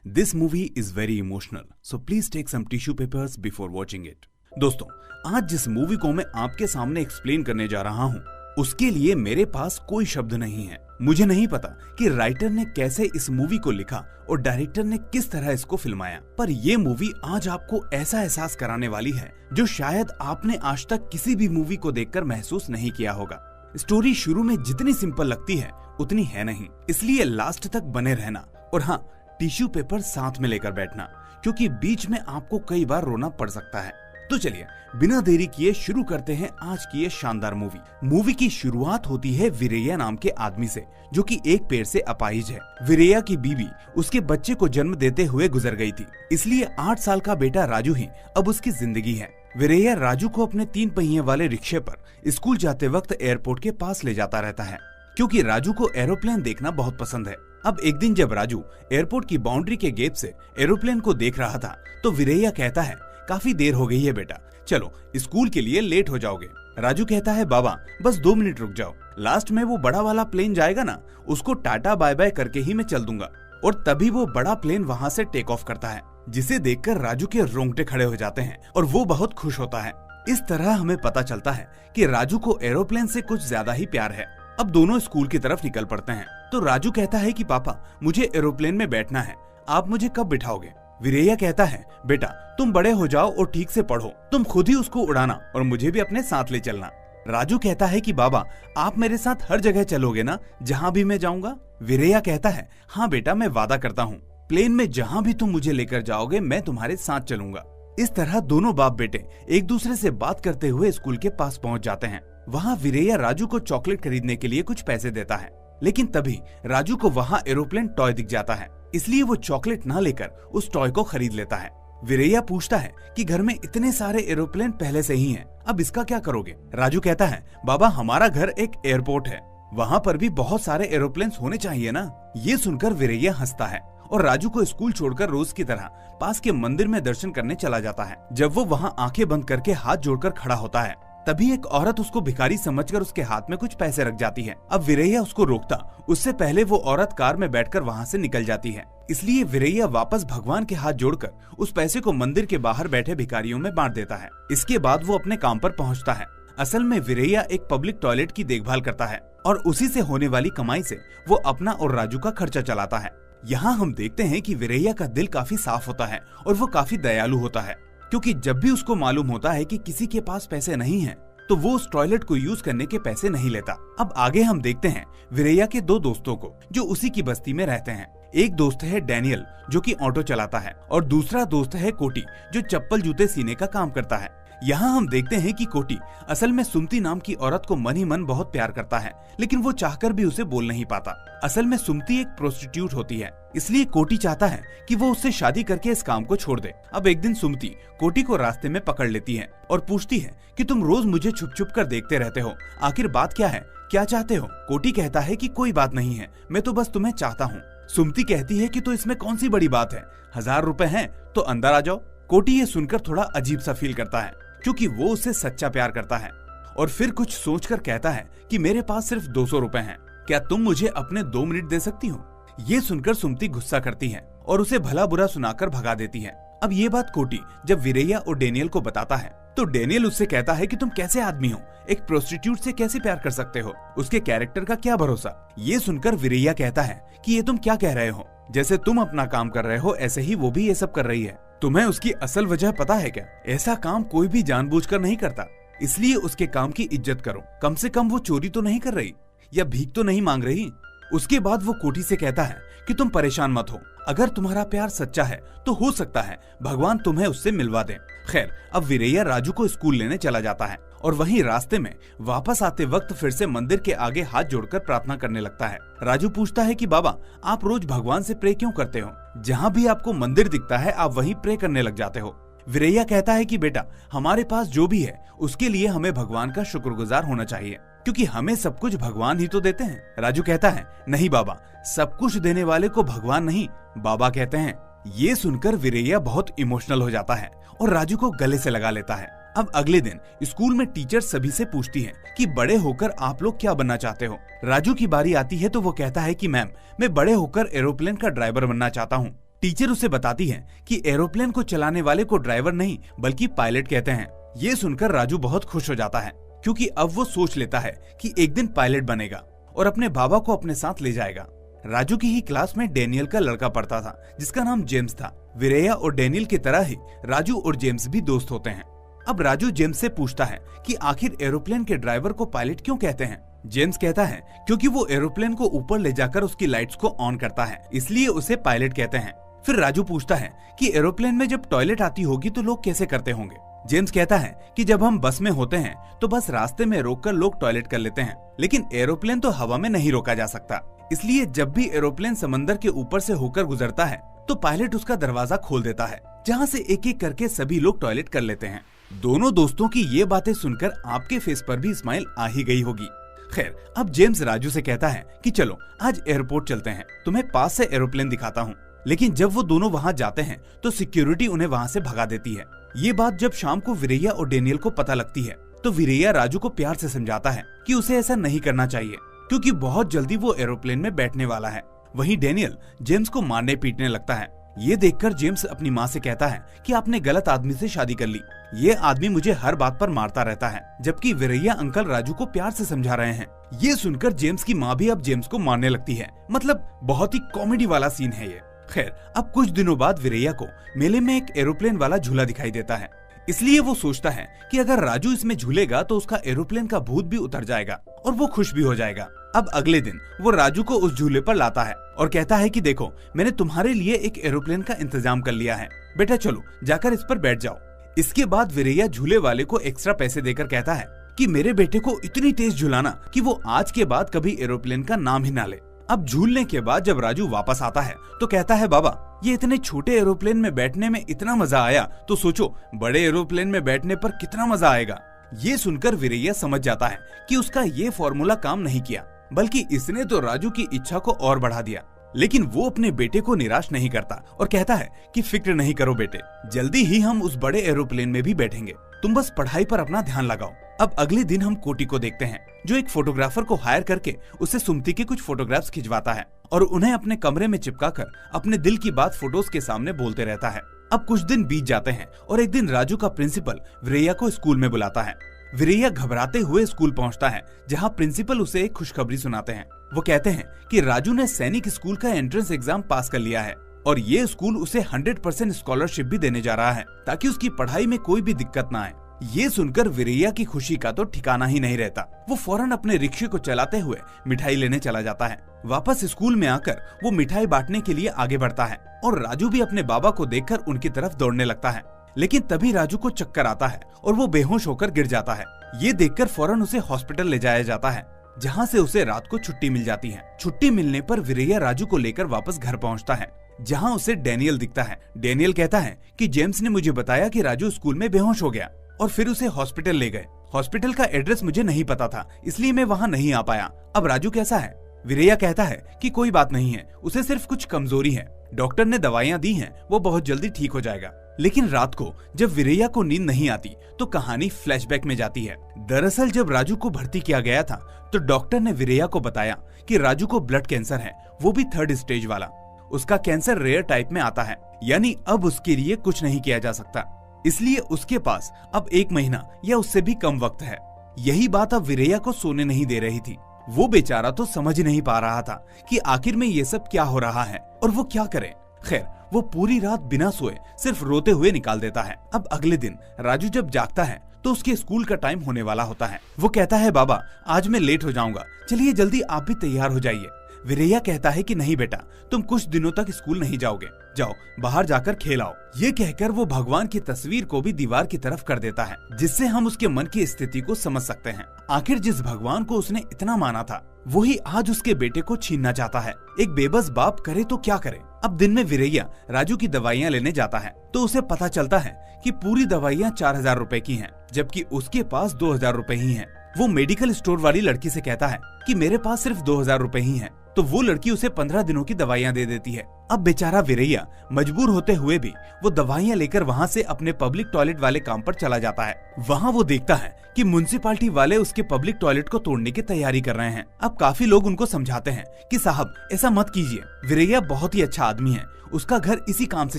This movie is very emotional, so please take some tissue papers before watching it. दोस्तों, आज जिस movie को मैं आपके सामने एक्सप्लेन करने जा रहा हूँ, उसके लिए मेरे पास कोई शब्द नहीं है। मुझे नहीं पता कि राइटर ने कैसे इस मूवी को लिखा और डायरेक्टर ने किस तरह इसको फिल्माया, पर ये मूवी आज आपको ऐसा एहसास कराने वाली है जो शायद आपने आज तक किसी भी मूवी को देखकर महसूस नहीं किया होगा। स्टोरी शुरू में जितनी सिंपल लगती है उतनी है नहीं, इसलिए लास्ट तक बने रहना और हाँ, टिश्यू पेपर साथ में लेकर बैठना, क्योंकि बीच में आपको कई बार रोना पड़ सकता है। तो चलिए बिना देरी किए शुरू करते हैं आज की ये शानदार मूवी। मूवी की शुरुआत होती है वीरैया नाम के आदमी से, जो कि एक पैर से अपाहिज है। वीरैया की बीवी उसके बच्चे को जन्म देते हुए गुजर गई थी, इसलिए 8 साल का बेटा राजू ही अब उसकी जिंदगी है। वीरैया राजू को अपने 3 पहिए वाले रिक्शे पर स्कूल जाते वक्त एयरपोर्ट के पास ले जाता रहता है, क्योंकि राजू को एरोप्लेन देखना बहुत पसंद है। अब एक दिन जब राजू एयरपोर्ट की बाउंड्री के गेट से एरोप्लेन को देख रहा था, तो वीरैया कहता है, काफी देर हो गई है बेटा, चलो स्कूल के लिए लेट हो जाओगे। राजू कहता है, बाबा बस 2 मिनट रुक जाओ, लास्ट में वो बड़ा वाला प्लेन जाएगा ना, उसको टाटा बाय बाय करके ही मैं चल दूंगा। और तभी वो बड़ा प्लेन वहाँ से टेक ऑफ करता है, जिसे देखकर राजू के रोंगटे खड़े हो जाते हैं और वो बहुत खुश होता है। इस तरह हमें पता चलता है कि राजू को एरोप्लेन से कुछ ज्यादा ही प्यार है। अब दोनों स्कूल की तरफ निकल पड़ते हैं, तो राजू कहता है कि पापा मुझे एरोप्लेन में बैठना है, आप मुझे कब बिठाओगे? वीरैया कहता है, बेटा तुम बड़े हो जाओ और ठीक से पढ़ो, तुम खुद ही उसको उड़ाना और मुझे भी अपने साथ ले चलना। राजू कहता है कि बाबा आप मेरे साथ हर जगह चलोगे ना, जहाँ भी मैं जाऊंगा? वीरैया कहता है, हाँ बेटा मैं वादा करता हूँ, प्लेन में जहाँ भी तुम मुझे लेकर जाओगे मैं तुम्हारे साथ चलूंगा। इस तरह दोनों बाप बेटे एक दूसरे से बात करते हुए स्कूल के पास पहुँच जाते हैं। वहाँ वीरैया राजू को चॉकलेट खरीदने के लिए कुछ पैसे देता है, लेकिन तभी राजू को वहाँ एरोप्लेन टॉय दिख जाता है, इसलिए वो चॉकलेट ना लेकर उस टॉय को खरीद लेता है। वीरैया पूछता है कि घर में इतने सारे एरोप्लेन पहले से ही हैं, अब इसका क्या करोगे? राजू कहता है, बाबा हमारा घर एक एयरपोर्ट है, वहाँ पर भी बहुत सारे एरोप्लेन होने चाहिए ना। ये सुनकर वीरैया हंसता है और राजू को स्कूल छोड़कर रोज की तरह पास के मंदिर में दर्शन करने चला जाता है। जब वो वहाँ आंखें बंद करके हाथ जोड़कर खड़ा होता है, तभी एक औरत उसको भिखारी समझकर उसके हाथ में कुछ पैसे रख जाती है। अब वीरैया उसको रोकता उससे पहले वो औरत कार में बैठकर वहाँ से निकल जाती है, इसलिए वीरैया वापस भगवान के हाथ जोड़कर उस पैसे को मंदिर के बाहर बैठे भिखारियों में बांट देता है। इसके बाद वो अपने काम पर पहुँचता है। असल में वीरैया एक पब्लिक टॉयलेट की देखभाल करता है और उसी से होने वाली कमाई से वो अपना और राजू का खर्चा चलाता है। यहाँ हम देखते हैं कि वीरैया का दिल काफी साफ होता है और वो काफी दयालु होता है, क्योंकि जब भी उसको मालूम होता है कि किसी के पास पैसे नहीं हैं, तो वो उस टॉयलेट को यूज करने के पैसे नहीं लेता। अब आगे हम देखते हैं वीरैया के 2 दोस्तों को, जो उसी की बस्ती में रहते हैं। एक दोस्त है डैनियल, जो कि ऑटो चलाता है, और दूसरा दोस्त है कोटी, जो चप्पल जूते सीने का काम करता है। यहाँ हम देखते हैं कि कोटी असल में सुमति नाम की औरत को मन ही मन बहुत प्यार करता है, लेकिन वो चाहकर भी उसे बोल नहीं पाता। असल में सुमति एक प्रोस्टिट्यूट होती है, इसलिए कोटी चाहता है कि वो उससे शादी करके इस काम को छोड़ दे। अब एक दिन सुमति कोटी को रास्ते में पकड़ लेती है और पूछती है कि तुम रोज मुझे छुप छुप कर देखते रहते हो, आखिर बात क्या है, क्या चाहते हो? कोटी कहता है कि कोई बात नहीं है, मैं तो बस तुम्हें चाहता हूँ। सुमति कहती है कि तो इसमें कौन सी बड़ी बात है, 1000 रुपए हैं तो अंदर आ जाओ। कोटी ये सुनकर थोड़ा अजीब सा फील करता है, क्योंकि वो उससे सच्चा प्यार करता है, और फिर कुछ सोचकर कहता है कि मेरे पास सिर्फ 200 रुपए हैं, क्या तुम मुझे अपने 2 मिनट दे सकती हो? ये सुनकर सुमति गुस्सा करती है और उसे भला बुरा सुनाकर भगा देती है। अब ये बात कोटी जब वीरैया और डैनियल को बताता है, तो डैनियल उससे कहता है कि तुम कैसे आदमी हो, एक प्रोस्टिट्यूट से कैसे प्यार कर सकते हो, उसके कैरेक्टर का क्या भरोसा? ये सुनकर वीरैया कहता है कि ये तुम क्या कह रहे हो, जैसे तुम अपना काम कर रहे हो ऐसे ही वो भी ये सब कर रही है, तुम्हें उसकी असल वजह पता है क्या? ऐसा काम कोई भी जानबूझकर नहीं करता, इसलिए उसके काम की इज्जत करो, कम से कम वो चोरी तो नहीं कर रही या भीख तो नहीं मांग रही। उसके बाद वो कोटी से कहता है कि तुम परेशान मत हो, अगर तुम्हारा प्यार सच्चा है तो हो सकता है भगवान तुम्हें उससे मिलवा दे। खैर, अब वीरैया राजू को स्कूल लेने चला जाता है और वहीं रास्ते में वापस आते वक्त फिर से मंदिर के आगे हाथ जोड़कर प्रार्थना करने लगता है। राजू पूछता है कि बाबा आप रोज भगवान से प्रे क्यों करते हो? जहाँ भी आपको मंदिर दिखता है आप वहीं प्रे करने लग जाते हो। वीरैया कहता है कि बेटा हमारे पास जो भी है उसके लिए हमें भगवान का शुक्रगुजार होना चाहिए, क्योंकि हमें सब कुछ भगवान ही तो देते हैं। राजू कहता है, नहीं बाबा, सब कुछ देने वाले को भगवान नहीं बाबा कहते हैं। ये सुनकर वीरैया बहुत इमोशनल हो जाता है और राजू को गले से लगा लेता है। अब अगले दिन स्कूल में टीचर सभी से पूछती है कि बड़े होकर आप लोग क्या बनना चाहते हो। राजू की बारी आती है तो वो कहता है कि मैम मैं बड़े होकर एरोप्लेन का ड्राइवर बनना चाहता हूँ। टीचर उसे बताती है कि एरोप्लेन को चलाने वाले को ड्राइवर नहीं बल्कि पायलट कहते हैं। ये सुनकर राजू बहुत खुश हो जाता है, क्योंकि अब वो सोच लेता है कि एक दिन पायलट बनेगा और अपने बाबा को अपने साथ ले जाएगा। राजू की ही क्लास में डेनियल का लड़का पढ़ता था, जिसका नाम जेम्स था। विरेया और डेनियल की तरह ही राजू और जेम्स भी दोस्त होते हैं। अब राजू जेम्स से पूछता है कि आखिर एरोप्लेन के ड्राइवर को पायलट क्यों कहते हैं। जेम्स कहता है क्योंकि वो एरोप्लेन को ऊपर ले जाकर उसकी लाइट्स को ऑन करता है, इसलिए उसे पायलट कहते हैं। फिर राजू पूछता है कि एरोप्लेन में जब टॉयलेट आती होगी तो लोग कैसे करते होंगे। जेम्स कहता है कि जब हम बस में होते हैं तो बस रास्ते में रोककर लोग टॉयलेट कर लेते हैं, लेकिन एरोप्लेन तो हवा में नहीं रोका जा सकता, इसलिए जब भी एरोप्लेन समंदर के ऊपर से होकर गुजरता है तो पायलट उसका दरवाजा खोल देता है, जहाँ से एक एक करके सभी लोग टॉयलेट कर लेते हैं। दोनों दोस्तों की ये बातें सुनकर आपके फेस पर भी स्माइल आ ही गई होगी। खैर, अब जेम्स राजू से कहता है कि चलो आज एयरपोर्ट चलते हैं, तुम्हें पास से एरोप्लेन दिखाता हूँ। लेकिन जब वो दोनों वहाँ जाते हैं तो सिक्योरिटी उन्हें वहाँ से भगा देती है। ये बात जब शाम को विरेया और डेनियल को पता लगती है तो विरेया राजू को प्यार से समझाता है कि उसे ऐसा नहीं करना चाहिए, क्योंकि बहुत जल्दी वो एरोप्लेन में बैठने वाला है। वहीं डेनियल जेम्स को मारने पीटने लगता है। ये देखकर जेम्स अपनी माँ से कहता है कि आपने गलत आदमी से शादी कर ली, ये आदमी मुझे हर बात पर मारता रहता है, जबकि विरेया अंकल राजू को प्यार से समझा रहे हैं। ये सुनकर जेम्स की माँ भी अब जेम्स को मारने लगती है। मतलब बहुत ही कॉमेडी वाला सीन है ये। खैर, अब कुछ दिनों बाद विरेया को मेले में एक एरोप्लेन वाला झूला दिखाई देता है, इसलिए वो सोचता है कि अगर राजू इसमें झूलेगा तो उसका एरोप्लेन का भूत भी उतर जाएगा और वो खुश भी हो जाएगा। अब अगले दिन वो राजू को उस झूले पर लाता है और कहता है कि देखो, मैंने तुम्हारे लिए एक एरोप्लेन का इंतजाम कर लिया है, बेटा चलो जाकर इस पर बैठ जाओ। इसके बाद विरेया झूले वाले को एक्स्ट्रा पैसे देकर कहता है कि मेरे बेटे को इतनी तेज झुलाना कि वो आज के बाद कभी एरोप्लेन का नाम ही ना ले। अब झूलने के बाद जब राजू वापस आता है तो कहता है, बाबा ये इतने छोटे एरोप्लेन में बैठने में इतना मजा आया, तो सोचो बड़े एरोप्लेन में बैठने पर कितना मजा आएगा। ये सुनकर विरेया समझ जाता है कि उसका ये फॉर्मूला काम नहीं किया, बल्कि इसने तो राजू की इच्छा को और बढ़ा दिया। लेकिन वो अपने बेटे को निराश नहीं करता और कहता है कि फिक्र नहीं करो बेटे, जल्दी ही हम उस बड़े एरोप्लेन में भी बैठेंगे, तुम बस पढ़ाई पर अपना ध्यान लगाओ। अब अगले दिन हम कोटी को देखते हैं, जो एक फोटोग्राफर को हायर करके उसे सुमति के कुछ फोटोग्राफ्स खिंचवाता है और उन्हें अपने कमरे में चिपकाकर अपने दिल की बात फोटोज के सामने बोलते रहता है। अब कुछ दिन बीत जाते हैं और एक दिन राजू का प्रिंसिपल विरेया को स्कूल में बुलाता है। विरेया घबराते हुए स्कूल पहुंचता है, जहां प्रिंसिपल उसे एक खुशखबरी सुनाते हैं। वो कहते हैं कि राजू ने सैनिक स्कूल का एंट्रेंस एग्जाम पास कर लिया है और ये स्कूल उसे 100% स्कॉलरशिप भी देने जा रहा है, ताकि उसकी पढ़ाई में कोई भी दिक्कत ना आए। ये सुनकर विरेया की खुशी का तो ठिकाना ही नहीं रहता। वो फौरन अपने रिक्शे को चलाते हुए मिठाई लेने चला जाता है। वापस स्कूल में आकर वो मिठाई बांटने के लिए आगे बढ़ता है और राजू भी अपने बाबा को देखकर उनकी तरफ दौड़ने लगता है। लेकिन तभी राजू को चक्कर आता है और वो बेहोश होकर गिर जाता है। ये देखकर फौरन उसे हॉस्पिटल ले जाया जाता है, जहाँ से उसे रात को छुट्टी मिल जाती है। छुट्टी मिलने पर विरेया राजू को लेकर वापस घर पहुँचता है, जहाँ उसे डेनियल दिखता है। डेनियल कहता है कि जेम्स ने मुझे बताया कि राजू स्कूल में बेहोश हो गया और फिर उसे हॉस्पिटल ले गए। हॉस्पिटल का एड्रेस मुझे नहीं पता था, इसलिए मैं वहाँ नहीं आ पाया। अब राजू कैसा है? विरेया कहता है कि कोई बात नहीं है, उसे सिर्फ कुछ कमजोरी है, डॉक्टर ने दवाइयाँ दी हैं, वो बहुत जल्दी ठीक हो जाएगा। लेकिन रात को जब विरेया को नींद नहीं आती तो कहानी फ्लैशबैक में जाती है। दरअसल जब राजू को भर्ती किया गया था तो डॉक्टर ने विरेया को बताया कि राजू को ब्लड कैंसर है, वो भी 3rd स्टेज वाला। उसका कैंसर रेयर टाइप में आता है, यानी अब उसके लिए कुछ नहीं किया जा सकता, इसलिए उसके पास अब 1 महीना या उससे भी कम वक्त है। यही बात अब विरेया को सोने नहीं दे रही थी। वो बेचारा तो समझ नहीं पा रहा था कि आखिर में ये सब क्या हो रहा है और वो क्या करे। खैर, वो पूरी रात बिना सोए सिर्फ रोते हुए निकाल देता है। अब अगले दिन राजू जब जागता है तो उसके स्कूल का टाइम होने वाला होता है। वो कहता है, बाबा आज मैं लेट हो जाऊंगा, चलिए जल्दी आप भी तैयार हो जाइए। विरेया कहता है कि नहीं बेटा, तुम कुछ दिनों तक स्कूल नहीं जाओगे, जाओ बाहर जाकर खेल आओ। ये कहकर वो भगवान की तस्वीर को भी दीवार की तरफ कर देता है, जिससे हम उसके मन की स्थिति को समझ सकते हैं। आखिर जिस भगवान को उसने इतना माना था, वही आज उसके बेटे को छीनना चाहता है। एक बेबस बाप करे तो क्या करे। अब दिन में विरेया राजू की दवाइयाँ लेने जाता है तो उसे पता चलता है कि पूरी दवाइयाँ 4000 रुपए की हैं, जबकि उसके पास 2000 रुपए ही हैं। वो मेडिकल स्टोर वाली लड़की से कहता है कि मेरे पास सिर्फ 2000 रुपए ही हैं, तो वो लड़की उसे 15 दिनों की दवाइयाँ दे देती है। अब बेचारा विरेया मजबूर होते हुए भी वो दवाइयाँ लेकर वहाँ से अपने पब्लिक टॉयलेट वाले काम पर चला जाता है। वहाँ वो देखता है कि म्युनिसिपालिटी वाले उसके पब्लिक टॉयलेट को तोड़ने की तैयारी कर रहे हैं। अब काफी लोग उनको समझाते हैं कि साहब ऐसा मत कीजिए, विरेया बहुत ही अच्छा आदमी है, उसका घर इसी काम से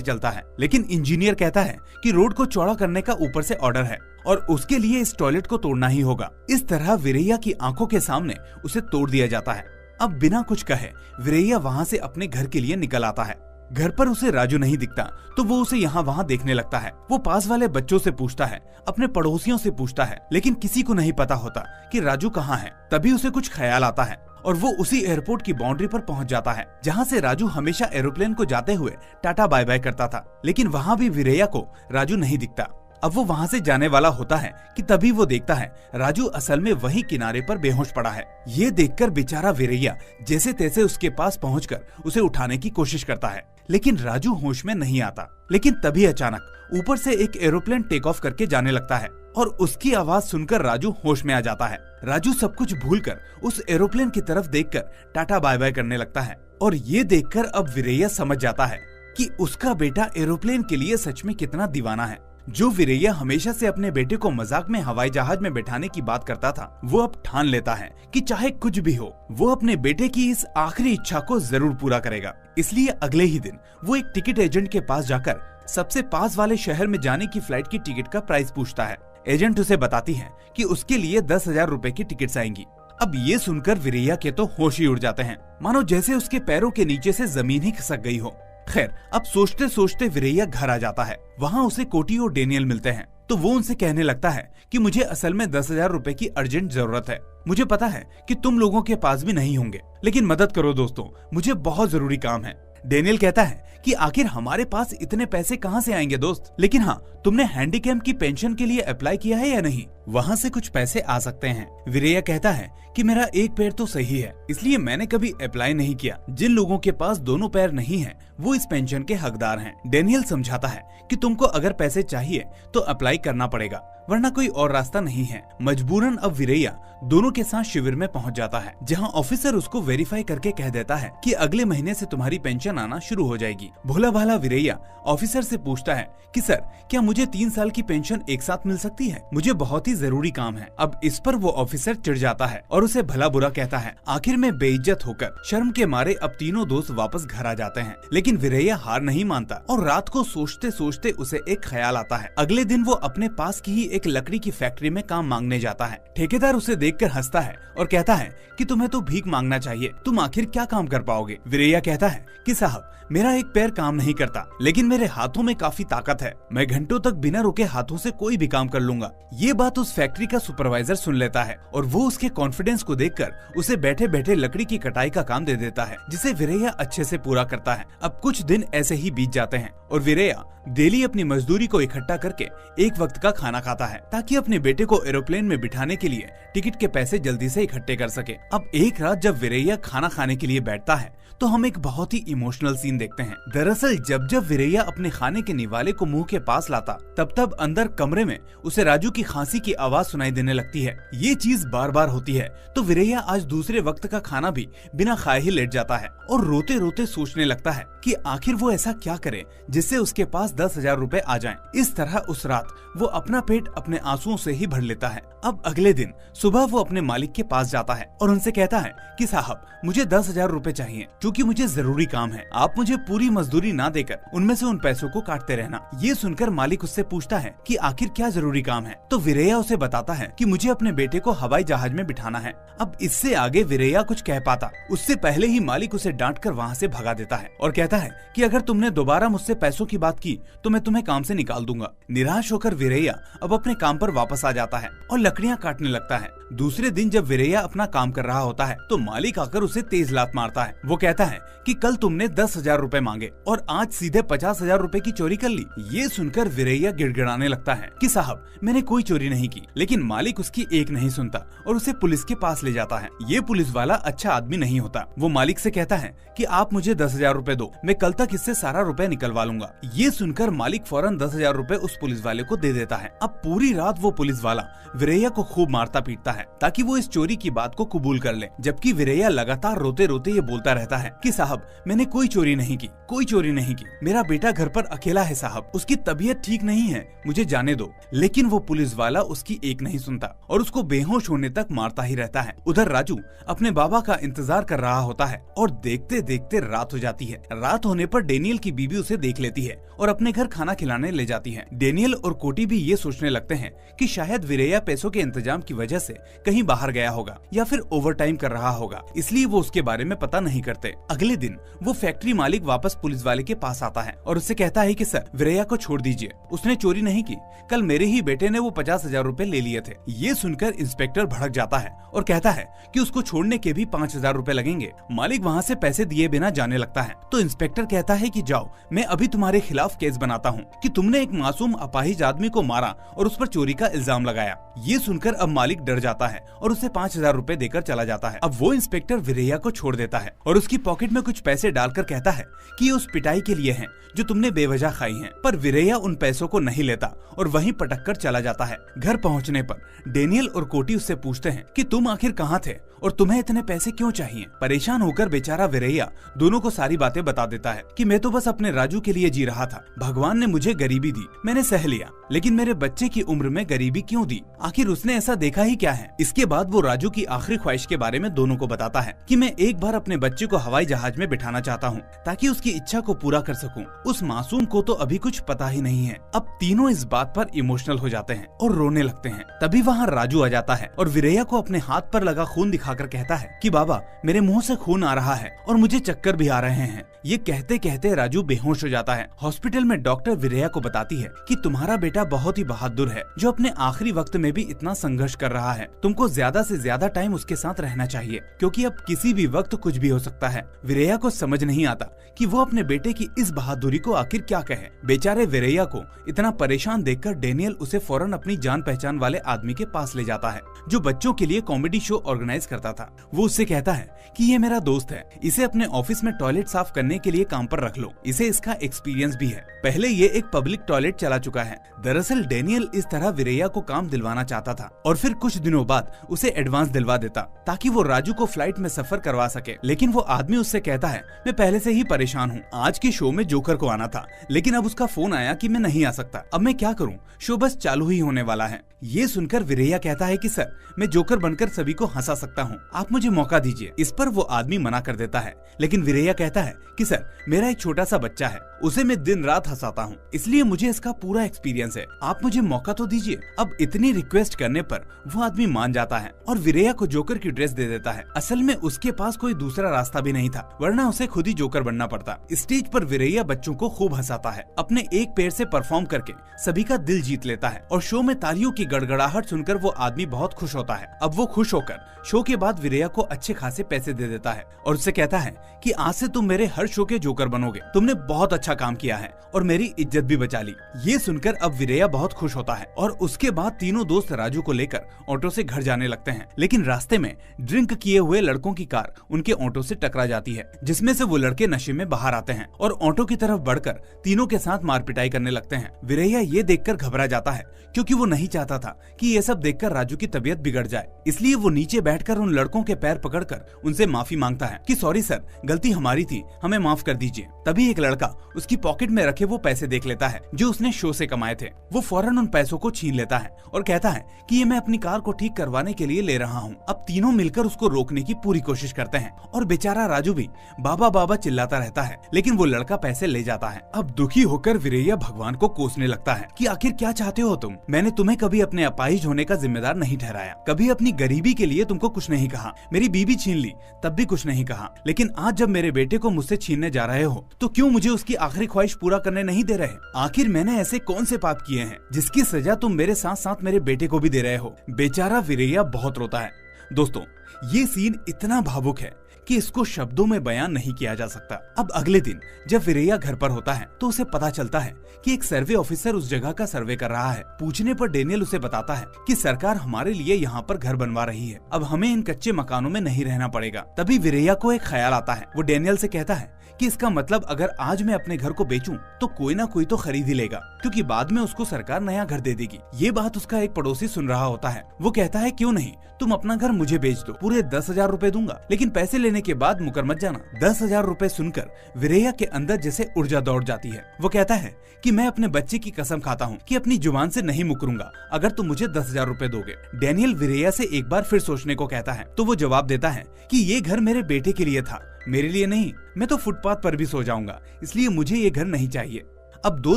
चलता है, लेकिन इंजीनियर कहता है कि रोड को चौड़ा करने का ऊपर से ऑर्डर है और उसके लिए इस टॉयलेट को तोड़ना ही होगा। इस तरह वीरैया की आंखों के सामने उसे तोड़ दिया जाता है। अब बिना कुछ कहे वीरैया वहाँ से अपने घर के लिए निकल आता है। घर पर उसे राजू नहीं दिखता तो वो उसे यहाँ वहाँ देखने लगता है। वो पास वाले बच्चों से पूछता है, अपने पड़ोसियों से पूछता है, लेकिन किसी को नहीं पता होता कि राजू कहाँ है। तभी उसे कुछ ख्याल आता है और वो उसी एयरपोर्ट की बाउंड्री पर पहुंच जाता है जहां से राजू हमेशा एरोप्लेन को जाते हुए टाटा बाय बाय करता था। लेकिन वहां भी वीरैया को राजू नहीं दिखता। अब वो वहां से जाने वाला होता है कि तभी वो देखता है राजू असल में वही किनारे पर बेहोश पड़ा है। ये देखकर बेचारा वीरैया जैसे तैसे उसके पास पहुंचकर उसे उठाने की कोशिश करता है, लेकिन राजू होश में नहीं आता। लेकिन तभी अचानक ऊपर से एक एरोप्लेन टेक ऑफ करके जाने लगता है और उसकी आवाज सुनकर राजू होश में आ जाता है। राजू सब कुछ भूलकर उस एरोप्लेन की तरफ देखकर टाटा बाय बाय करने लगता है और ये देखकर अब वीरैया समझ जाता है कि उसका बेटा एरोप्लेन के लिए सच में कितना दीवाना है। जो वीरैया हमेशा से अपने बेटे को मजाक में हवाई जहाज में बैठाने की बात करता था, वो अब ठान लेता है कि चाहे कुछ भी हो वो अपने बेटे की इस आखिरी इच्छा को जरूर पूरा करेगा। इसलिए अगले ही दिन वो एक टिकट एजेंट के पास जाकर सबसे पास वाले शहर में जाने की फ्लाइट की टिकट का प्राइस पूछता है। एजेंट उसे बताती है कि उसके लिए 10,000 रुपए की टिकट्स आएंगी। अब ये सुनकर वीरैया के तो होश ही उड़ जाते हैं, मानो जैसे उसके पैरों के नीचे से जमीन ही खिसक गई हो। खैर, अब सोचते सोचते वीरैया घर आ जाता है। वहाँ उसे कोटी और डेनियल मिलते हैं तो वो उनसे कहने लगता है कि मुझे असल में 10,000 रुपए की अर्जेंट जरूरत है। मुझे पता है कि तुम लोगों के पास भी नहीं होंगे, लेकिन मदद करो दोस्तों, मुझे बहुत जरूरी काम है। डेनियल कहता है कि आखिर हमारे पास इतने पैसे कहाँ से आएंगे दोस्त, लेकिन हाँ, तुमने हैंडीकैप की पेंशन के लिए अप्लाई किया है या नहीं? वहाँ से कुछ पैसे आ सकते हैं। वीरैया कहता है कि मेरा एक पैर तो सही है, इसलिए मैंने कभी अप्लाई नहीं किया। जिन लोगों के पास दोनों पैर नहीं है वो इस पेंशन के हकदार हैं। डेनियल समझाता है कि तुमको अगर पैसे चाहिए तो अप्लाई करना पड़ेगा, वरना कोई और रास्ता नहीं है। मजबूरन अब वीरैया दोनों के साथ शिविर में पहुंच जाता है, जहां ऑफिसर उसको वेरीफाई करके कह देता है कि अगले महीने से तुम्हारी पेंशन आना शुरू हो जाएगी। भोला भाला वीरैया ऑफिसर से पूछता है कि सर, क्या मुझे 3 साल की पेंशन एक साथ मिल सकती है? मुझे बहुत ही जरूरी काम है। अब इस पर वो ऑफिसर चिढ़ जाता है और उसे भला बुरा कहता है। आखिर में बेइज्जत होकर शर्म के मारे अब तीनों दोस्त वापस घर आ जाते हैं, लेकिन वीरैया हार नहीं मानता और रात को सोचते सोचते उसे एक ख्याल आता है। अगले दिन वो अपने पास की ही एक लकड़ी की फैक्ट्री में काम मांगने जाता है। ठेकेदार उसे देखकर हंसता है और कहता है कि तुम्हें तो भीख मांगना चाहिए, तुम आखिर क्या काम कर पाओगे? वीरैया कहता है कि साहब, मेरा एक पैर काम नहीं करता, लेकिन मेरे हाथों में काफी ताकत है। मैं घंटों तक बिना रुके हाथों से कोई भी काम कर लूंगा। ये बात उस फैक्ट्री का सुपरवाइजर सुन लेता है और वो उसके कॉन्फिडेंस को देखकर उसे बैठे बैठे लकड़ी की कटाई का काम दे देता है, जिसे वीरैया अच्छे से पूरा करता है। अब कुछ दिन ऐसे ही बीत जाते हैं और वीरैया डेली अपनी मजदूरी को इकट्ठा करके एक वक्त का खाना खाता है, ताकि अपने बेटे को एरोप्लेन में बिठाने के लिए टिकट के पैसे जल्दी से इकट्ठे कर सके। अब एक रात जब वीरैया खाना खाने के लिए बैठता है तो हम एक बहुत ही इमोशनल सीन देखते हैं। दरअसल जब जब वीरैया अपने खाने के निवाले को मुंह के पास लाता, तब अंदर कमरे में उसे राजू की खांसी की आवाज सुनाई देने लगती है। ये चीज बार बार होती है तो वीरैया आज दूसरे वक्त का खाना भी बिना खाए ही लेट जाता है और रोते रोते सोचने लगता है कि आखिर वो ऐसा क्या करे जिससे उसके पास 10,000 रुपए आ जाएं। इस तरह उस रात वो अपना पेट अपने आंसुओं से ही भर लेता है। अब अगले दिन सुबह वो अपने मालिक के पास जाता है और उनसे कहता है कि साहब, मुझे 10,000 रुपए चाहिए, क्योंकि मुझे जरूरी काम है। आप मुझे पूरी मजदूरी ना देकर उनमें से उन पैसों को काटते रहना। ये सुनकर मालिक उससे पूछता है कि आखिर क्या जरूरी काम है, तो वीरैया उसे बताता है कि मुझे अपने बेटे को हवाई जहाज में बिठाना है। अब इससे आगे वीरैया कुछ कह पाता उससे पहले ही मालिक उसे डांट कर वहाँ से भगा देता है और कहता है कि अगर तुमने दोबारा मुझसे पैसों की बात की तो मैं तुम्हें काम से निकाल दूंगा। निराश होकर वीरैया अब अपने काम पर वापस आ जाता है और लकड़ियाँ काटने लगता है। दूसरे दिन जब वीरैया अपना काम कर रहा होता है तो मालिक आकर उसे तेज लात मारता है। वो कहता है कि कल तुमने 10,000 रुपए मांगे और आज सीधे 50,000 रुपए की चोरी कर ली। ये सुनकर वीरैया गिड़गिड़ाने लगता है कि साहब, मैंने कोई चोरी नहीं की। लेकिन मालिक उसकी एक नहीं सुनता और उसे पुलिस के पास ले जाता है। ये पुलिस वाला अच्छा आदमी नहीं होता। वो मालिक से कहता है कि आप मुझे 10,000 रुपए दो, मैं कल तक इससे सारा रुपए निकलवा लूंगा। ये सुनकर मालिक फौरन 10,000 रुपए उस पुलिस वाले को दे देता है। अब पूरी रात वो पुलिस वाला वीरैया को खूब मारता पीटता है है ताकि वो इस चोरी की बात को कबूल कर ले, जबकि वीरैया लगातार रोते रोते ये बोलता रहता है कि साहब मैंने कोई चोरी नहीं की, कोई चोरी नहीं की, मेरा बेटा घर पर अकेला है साहब, उसकी तबीयत ठीक नहीं है, मुझे जाने दो। लेकिन वो पुलिस वाला उसकी एक नहीं सुनता और उसको बेहोश होने तक मारता ही रहता है। उधर राजू अपने बाबा का इंतजार कर रहा होता है और देखते देखते रात हो जाती है। रात होने पर डेनियल की बीबी उसे देख लेती है और अपने घर खाना खिलाने ले जाती है। डेनियल और कोटी भी ये सोचने लगते हैं कि शायद वीरैया पैसों के इंतजाम की वजह से कहीं बाहर गया होगा या फिर ओवरटाइम कर रहा होगा, इसलिए वो उसके बारे में पता नहीं करते। अगले दिन वो फैक्ट्री मालिक वापस पुलिस वाले के पास आता है और उससे कहता है कि सर वीरैया को छोड़ दीजिए, उसने चोरी नहीं की, कल मेरे ही बेटे ने वो 50,000 रुपए ले लिए थे। ये सुनकर इंस्पेक्टर भड़क जाता है और कहता है कि उसको छोड़ने के भी 5,000 रुपए लगेंगे। मालिक वहाँ से पैसे दिए बिना जाने लगता है तो इंस्पेक्टर कहता है कि जाओ, मैं अभी तुम्हारे खिलाफ केस बनाता हूँ कि तुमने एक मासूम अपाहिज आदमी को मारा और उस पर चोरी का इल्जाम लगाया। ये सुनकर अब मालिक डर जाता है और उसे 5,000 रुपए देकर चला जाता है। अब वो इंस्पेक्टर वीरैया को छोड़ देता है और उसकी पॉकेट में कुछ पैसे डालकर कहता है कि ये उस पिटाई के लिए हैं जो तुमने बेवजह खाई हैं। पर वीरैया उन पैसों को नहीं लेता और वहीं पटक कर चला जाता है। घर पहुंचने पर डेनियल और कोटी उससे पूछते हैं कि तुम आखिर कहाँ थे और तुम्हें इतने पैसे क्यों चाहिए। परेशान होकर बेचारा वीरैया दोनों को सारी बातें बता देता है कि मैं तो बस अपने राजू के लिए जी रहा था, भगवान ने मुझे गरीबी दी, मैंने सह लिया, लेकिन मेरे बच्चे की उम्र में गरीबी क्यों दी, आखिर उसने ऐसा देखा ही क्या है। इसके बाद वो राजू की आखिरी ख्वाहिश के बारे में दोनों को बताता है कि मैं एक बार अपने बच्चे को हवाई जहाज में बिठाना चाहता हूँ ताकि उसकी इच्छा को पूरा कर सकूं। उस मासूम को तो अभी कुछ पता ही नहीं है। अब तीनों इस बात पर इमोशनल हो जाते हैं और रोने लगते हैं। तभी वहाँ राजू आ जाता है और वीरैया को अपने हाथ पर लगा खून दिखाकर कहता है कि बाबा मेरे मुंह से खून आ रहा है और मुझे चक्कर भी आ रहे हैं। ये कहते कहते राजू बेहोश हो जाता है। हॉस्पिटल में डॉक्टर वीरैया को बताती है कि तुम्हारा बेटा बहुत ही बहादुर है जो अपने आखिरी वक्त में भी इतना संघर्ष कर रहा है, तुमको ज्यादा से ज्यादा टाइम उसके साथ रहना चाहिए क्योंकि अब किसी भी वक्त कुछ भी हो सकता है। वीरैया को समझ नहीं आता कि वो अपने बेटे की इस बहादुरी को आखिर क्या कहे। बेचारे वीरैया को इतना परेशान देखकर डेनियल उसे फौरन अपनी जान पहचान वाले आदमी के पास ले जाता है जो बच्चों के लिए कॉमेडी शो ऑर्गेनाइज करता था। वो उससे कहता है कि ये मेरा दोस्त है, इसे अपने ऑफिस में टॉयलेट साफ करने के लिए काम पर रख लो, इसे इसका एक्सपीरियंस भी है, पहले ये एक पब्लिक टॉयलेट चला चुका है। दरअसल डेनियल इस तरह वीरैया को काम दिलवाना चाहता था और फिर कुछ दिनों बाद उसे एडवांस दिलवा देता ताकि वो राजू को फ्लाइट में सफर करवा सके। लेकिन वो आदमी उससे कहता है मैं पहले से ही परेशान हूँ, आज के शो में जोकर को आना था लेकिन अब उसका फोन आया कि मैं नहीं आ सकता, अब मैं क्या करूँ, शो बस चालू ही होने वाला है। ये सुनकर वीरैया कहता है कि सर मैं जोकर बनकर सभी को हंसा सकता हूँ, आप मुझे मौका दीजिए। इस पर वो आदमी मना कर देता है लेकिन वीरैया कहता है कि सर मेरा एक छोटा सा बच्चा है, उसे मैं दिन रात हंसाता हूँ, इसलिए मुझे इसका पूरा एक्सपीरियंस है, आप मुझे मौका तो दीजिए। अब इतनी रिक्वेस्ट करने पर वो आदमी मान जाता है और वीरैया को जोकर की ड्रेस दे देता है। असल में उसके पास कोई दूसरा रास्ता भी नहीं था, वरना उसे खुद ही जोकर बनना पड़ता। स्टेज पर वीरैया बच्चों को खूब हंसाता है, अपने एक पैर से परफॉर्म करके सभी का दिल जीत लेता है और शो में तालियों की गड़गड़ाहट सुनकर वो आदमी बहुत खुश होता है। अब वो खुश होकर शो के बाद वीरैया को अच्छे खासे पैसे दे देता है और उससे कहता है कि आज से तुम मेरे हर शो के जोकर बनोगे, तुमने बहुत अच्छा काम किया है और मेरी इज्जत भी बचा ली। ये सुनकर अब वीरैया बहुत खुश होता है और उसके बाद तीनों दोस्त राजू को लेकर ऑटो से घर जाने लगते हैं। लेकिन रास्ते में ड्रिंक किए हुए लड़कों की कार उनके ऑटो से टकरा जाती है, जिसमें से वो लड़के नशे में बाहर आते हैं और ऑटो की तरफ बढ़कर तीनों के साथ मारपिटाई करने लगते हैं। वीरैया ये देखकर घबरा जाता है क्योंकि वो नहीं चाहता था कि ये सब देखकर राजू की तबीयत बिगड़ जाए, इसलिए वो नीचे बैठकर उन लड़कों के पैर पकड़कर उनसे माफी मांगता है कि सॉरी सर, गलती हमारी थी, हमें माफ कर दीजिए। तभी एक लड़का उसकी पॉकेट में रखे वो पैसे देख लेता है जो उसने शो से कमाए थे। वो फौरन उन पैसों को छीन लेता है और कहता है कि ये मैं अपनी कार को ठीक करवाने के लिए ले रहा हूँ। अब तीनों मिलकर उसको रोकने की पूरी कोशिश करते हैं और बेचारा राजू भी बाबा बाबा चिल्लाता रहता है, लेकिन वो लड़का पैसे ले जाता है। अब दुखी होकर वीरैया भगवान को कोसने लगता है कि आखिर क्या चाहते हो तुम, मैंने तुम्हें कभी अपने अपाहिज होने का जिम्मेदार नहीं ठहराया, कभी अपनी गरीबी के लिए तुमको कुछ नहीं कहा, मेरी बीबी छीन ली तब भी कुछ नहीं कहा, लेकिन आज जब मेरे बेटे को मुझसे छीनने जा रहे हो तो क्यों मुझे उसकी आखिरी ख्वाहिश पूरा करने नहीं दे रहे? आखिर मैंने ऐसे कौन से पाप किए हैं जिसकी सजा तुम मेरे साथ साथ मेरे बेटे को भी दे रहे हो? बेचारा वीरैया बहुत रोता है। दोस्तों ये सीन इतना भावुक है कि इसको शब्दों में बयान नहीं किया जा सकता। अब अगले दिन जब वीरैया घर पर होता है तो उसे पता चलता है कि एक सर्वे ऑफिसर उस जगह का सर्वे कर रहा है। पूछने पर डेनियल उसे बताता है कि सरकार हमारे लिए यहाँ पर घर बनवा रही है, अब हमें इन कच्चे मकानों में नहीं रहना पड़ेगा। तभी वीरैया को एक ख्याल आता है। वो डेनियल से कहता है कि इसका मतलब अगर आज मैं अपने घर को बेचूं तो कोई ना कोई तो खरीद ही लेगा, क्योंकि बाद में उसको सरकार नया घर दे देगी। ये बात उसका एक पड़ोसी सुन रहा होता है। वो कहता है क्यों नहीं, तुम अपना घर मुझे बेच दो, पूरे 10,000 रूपए दूंगा, लेकिन पैसे लेने के बाद मुकर मत जाना। 10,000 रूपए सुनकर वीरैया के अंदर जैसे ऊर्जा दौड़ जाती है। वो कहता है कि मैं अपने बच्चे की कसम खाता हूँ कि अपनी जुबान से नहीं मुकरूंगा अगर तुम मुझे 10,000 रूपए दोगे। डेनियल वीरैया से एक बार फिर सोचने को कहता है तो वो जवाब देता है कि ये घर मेरे बेटे के लिए था, मेरे लिए नहीं। मैं तो फुटपाथ पर भी सो जाऊंगा, इसलिए मुझे ये घर नहीं चाहिए। अब 2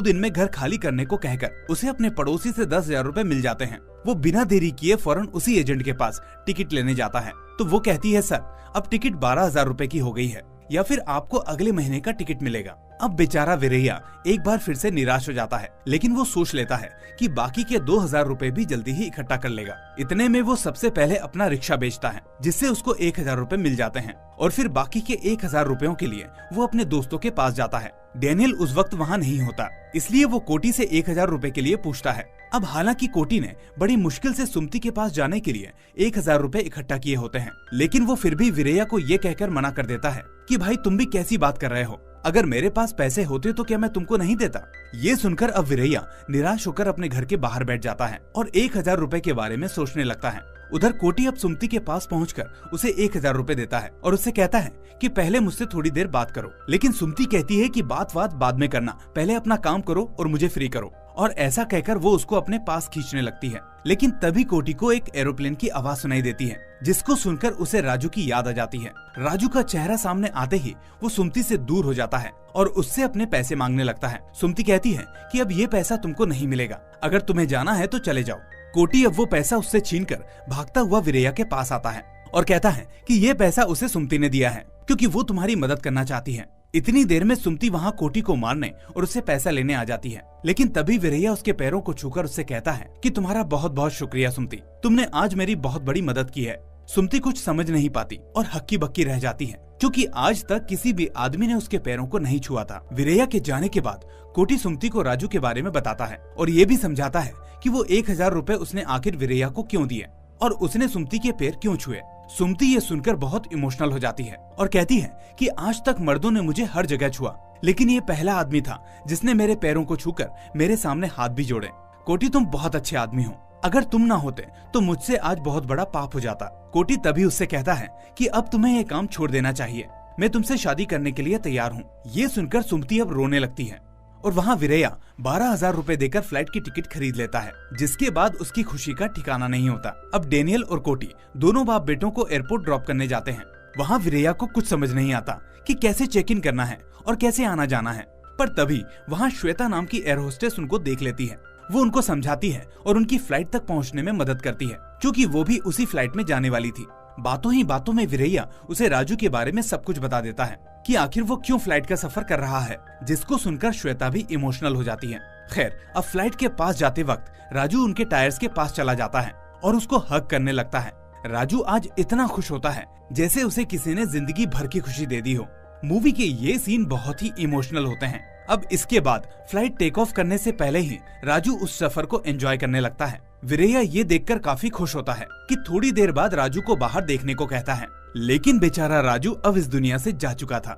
दिन में घर खाली करने को कहकर उसे अपने पड़ोसी से 10,000 रूपए मिल जाते हैं। वो बिना देरी किए फौरन उसी एजेंट के पास टिकट लेने जाता है। तो वो कहती है सर, अब टिकट 12,000 रूपए की हो गई है, या फिर आपको अगले महीने का टिकट मिलेगा। अब बेचारा वीरैया एक बार फिर से निराश हो जाता है, लेकिन वो सोच लेता है कि बाकी के 2,000 रूपए भी जल्दी ही इकट्ठा कर लेगा। इतने में वो सबसे पहले अपना रिक्शा बेचता है, जिससे उसको 1,000 रूपए मिल जाते हैं, और फिर बाकी के 1,000 रूपयों के लिए वो अपने दोस्तों के पास जाता है। डेनियल उस वक्त वहाँ नहीं होता, इसलिए वो कोटी से 1,000 रूपए के लिए पूछता है। अब हालांकि कोटी ने बड़ी मुश्किल से सुमति के पास जाने के लिए 1,000 रूपए इकट्ठा किए होते हैं, लेकिन वो फिर भी वीरैया को ये कहकर मना कर देता है कि भाई तुम भी कैसी बात कर रहे हो, अगर मेरे पास पैसे होते तो क्या मैं तुमको नहीं देता। ये सुनकर अब वीरैया निराश होकर अपने घर के बाहर बैठ जाता है और 1,000 रूपए के बारे में सोचने लगता है। उधर कोटी अब सुमति के पास पहुंचकर उसे 1,000 रूपए देता है और उससे कहता है कि पहले मुझसे थोड़ी देर बात करो। लेकिन सुमति कहती है कि बात बाद में करना, पहले अपना काम करो और मुझे फ्री करो, और ऐसा कहकर वो उसको अपने पास खींचने लगती है। लेकिन तभी कोटी को एक एरोप्लेन की आवाज सुनाई देती है, जिसको सुनकर उसे राजू की याद आ जाती है। राजू का चेहरा सामने आते ही वो सुमति से दूर हो जाता है और उससे अपने पैसे मांगने लगता है। सुमति कहती है कि अब ये पैसा तुमको नहीं मिलेगा, अगर तुम्हें जाना है तो चले जाओ। कोटी अब वो पैसा उससे छीनकर भागता हुआ वीरैया के पास आता है और कहता है कि ये पैसा उसे सुमति ने दिया है, क्योंकि वो तुम्हारी मदद करना चाहती है। इतनी देर में सुमति वहाँ कोटी को मारने और उससे पैसा लेने आ जाती है, लेकिन तभी वीरैया उसके पैरों को छूकर उससे कहता है कि तुम्हारा बहुत बहुत शुक्रिया सुमति, तुमने आज मेरी बहुत बड़ी मदद की है। सुमति कुछ समझ नहीं पाती और हक्की बक्की रह जाती है, क्योंकि आज तक किसी भी आदमी ने उसके पैरों को नहीं छुआ था। वीरैया के जाने के बाद कोटी सुमति को राजू के बारे में बताता है और ये भी समझाता है कि वो 1,000 रूपए उसने आखिर वीरैया को क्यों दिए और उसने सुमति के पैर क्यों छुए। सुमति ये सुनकर बहुत इमोशनल हो जाती है और कहती है कि आज तक मर्दों ने मुझे हर जगह छुआ, लेकिन ये पहला आदमी था जिसने मेरे पैरों को छूकर मेरे सामने हाथ भी जोड़े। कोटी तुम बहुत अच्छे आदमी हो, अगर तुम ना होते तो मुझसे आज बहुत बड़ा पाप हो जाता। कोटी तभी उससे कहता है कि अब तुम्हें ये काम छोड़ देना चाहिए, मैं तुमसे शादी करने के लिए तैयार हूँ। ये सुनकर सुमति अब रोने लगती है और वहाँ वीरैया 12,000 रूपए देकर फ्लाइट की टिकट खरीद लेता है, जिसके बाद उसकी खुशी का ठिकाना नहीं होता। अब डेनियल और कोटी दोनों बाप बेटों को एयरपोर्ट ड्रॉप करने जाते हैं। वहाँ वीरैया को कुछ समझ नहीं आता कि कैसे चेक इन करना है और कैसे आना जाना है, पर तभी वहाँ श्वेता नाम की एयर होस्टेस उनको देख लेती है। वो उनको समझाती है और उनकी फ्लाइट तक पहुँचने में मदद करती है, क्योंकि वो भी उसी फ्लाइट में जाने वाली थी। बातों ही बातों में वीरैया उसे राजू के बारे में सब कुछ बता देता है कि आखिर वो क्यों फ्लाइट का सफर कर रहा है, जिसको सुनकर श्वेता भी इमोशनल हो जाती है। खैर, अब फ्लाइट के पास जाते वक्त राजू उनके टायर्स के पास चला जाता है और उसको हग करने लगता है। राजू आज इतना खुश होता है जैसे उसे किसी ने जिंदगी भर की खुशी दे दी हो। मूवी के ये सीन बहुत ही इमोशनल होते हैं। अब इसके बाद फ्लाइट टेक ऑफ करने से पहले ही राजू उस सफर को एंजॉय करने लगता है। वीरैया ये देखकर काफी खुश होता है कि थोड़ी देर बाद राजू को बाहर देखने को कहता है, लेकिन बेचारा राजू अब इस दुनिया से जा चुका था।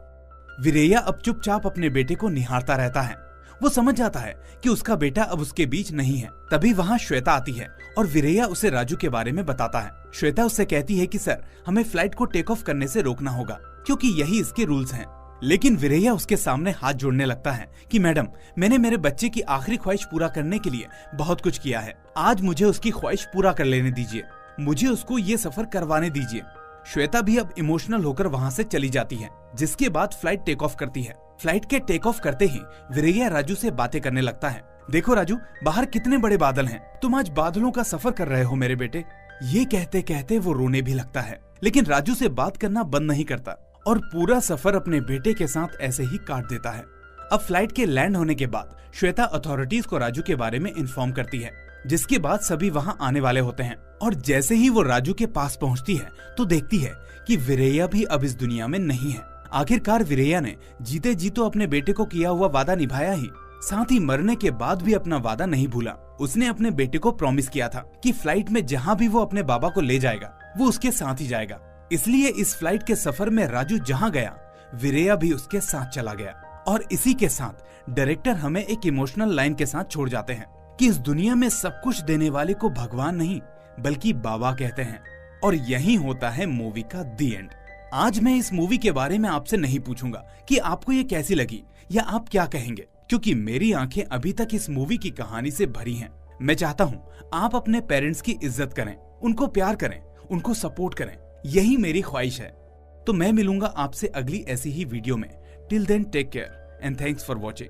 वीरैया अब चुपचाप अपने बेटे को निहारता रहता है। वो समझ जाता है कि उसका बेटा अब उसके बीच नहीं है। तभी वहाँ श्वेता आती है और वीरैया उसे राजू के बारे में बताता है। श्वेता उससे कहती है कि सर, हमें फ्लाइट को टेक ऑफ करने से रोकना होगा, क्योंकि यही इसके रूल्स हैं। लेकिन वीरैया उसके सामने हाथ जोड़ने लगता है कि मैडम, मैंने मेरे बच्चे की आखिरी ख्वाहिश पूरा करने के लिए बहुत कुछ किया है, आज मुझे उसकी ख्वाहिश पूरा कर लेने दीजिए, मुझे उसको ये सफर करवाने दीजिए। श्वेता भी अब इमोशनल होकर वहाँ से चली जाती है, जिसके बाद फ्लाइट टेक ऑफ करती है। फ्लाइट के टेक ऑफ करते ही वीरैया राजू से बातें करने लगता है। देखो राजू, बाहर कितने बड़े बादल हैं, तुम आज बादलों का सफर कर रहे हो मेरे बेटे। ये कहते कहते वो रोने भी लगता है, लेकिन राजू से बात करना बंद नहीं करता और पूरा सफर अपने बेटे के साथ ऐसे ही काट देता है। अब फ्लाइट के लैंड होने के बाद श्वेता अथॉरिटीज को राजू के बारे में इन्फॉर्म करती है, जिसके बाद सभी वहां आने वाले होते हैं और जैसे ही वो राजू के पास पहुंचती है तो देखती है कि वीरैया भी अब इस दुनिया में नहीं है। आखिरकार वीरैया ने जीते जी तो अपने बेटे को किया हुआ वादा निभाया ही, साथ ही मरने के बाद भी अपना वादा नहीं भूला। उसने अपने बेटे को प्रॉमिस किया था कि फ्लाइट में जहाँ भी वो अपने बाबा को ले जाएगा वो उसके साथ ही जाएगा। इसलिए इस फ्लाइट के सफर में राजू जहाँ गया वीरैया भी उसके साथ चला गया। और इसी के साथ डायरेक्टर हमें एक इमोशनल लाइन के साथ छोड़ जाते हैं कि इस दुनिया में सब कुछ देने वाले को भगवान नहीं बल्कि बाबा कहते हैं। और यही होता है मूवी का दी एंड। आज मैं इस मूवी के बारे में आपसे नहीं पूछूंगा कि आपको ये कैसी लगी या आप क्या कहेंगे, क्योंकि मेरी आंखें अभी तक इस मूवी की कहानी से भरी हैं। मैं चाहता हूँ आप अपने पेरेंट्स की इज्जत करें, उनको प्यार करें, उनको सपोर्ट करें, यही मेरी ख्वाहिश है। तो मैं मिलूंगा आपसे अगली ऐसी ही वीडियो में। Till then take care and thanks for watching.